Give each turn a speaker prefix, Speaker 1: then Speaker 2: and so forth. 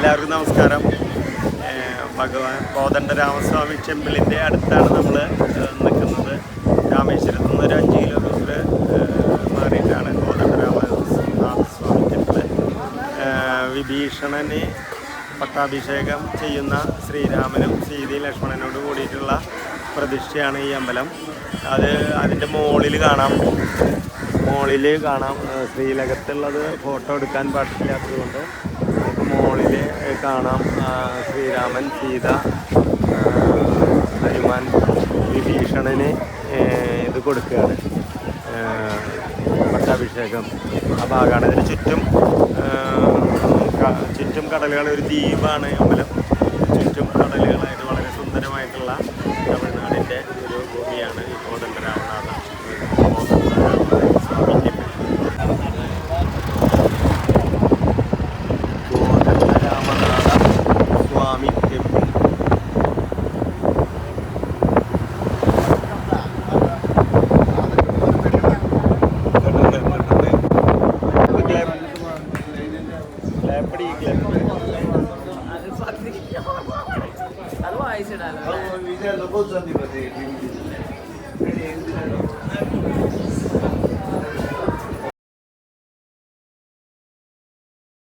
Speaker 1: എല്ലാവർക്കും നമസ്കാരം. ഭഗവാൻ കോദണ്ഡരാമസ്വാമി ടെമ്പിളിൻ്റെ അടുത്താണ് നമ്മൾ നിൽക്കുന്നത്. രാമേശ്വരത്ത് നിന്ന് ഒരു 5 കിലോമീറ്റർ മാറിയിട്ടാണ് കോദണ്ഡരാമസ്വാമി ടെമ്പിൾ. വിഭീഷണന് പട്ടാഭിഷേകം ചെയ്യുന്ന ശ്രീരാമനും സീതയും ലക്ഷ്മണനോട് കൂടിയിട്ടുള്ള പ്രതിഷ്ഠയാണ് ഈ അമ്പലം. അതിൻ്റെ മുകളിൽ കാണാം ശ്രീലകത്തുള്ളത് ഫോട്ടോ എടുക്കാൻ പാടില്ലാത്തതുകൊണ്ട് നമുക്ക് മുകളിൽ കാണാം ശ്രീരാമൻ, സീത, ഹനുമാൻ വിഭീഷണന് ഇത് കൊടുക്കുകയാണ്, പട്ടാഭിഷേകം. ആ ഭാഗമാണ്. ഇതിന് ചുറ്റും കടലുകൾ, ഒരു ദ്വീപാണ് അമ്പലം. ചുറ്റും കടലുകളായിട്ട് വളരെ സുന്ദരമായിട്ടുള്ള തമിഴ്നാടിൻ്റെ ഒരു ഭൂമിയാണ് ഈ കോദണ്ഡരാമനാഥ സ്വാമി ടെമ്പിൾ.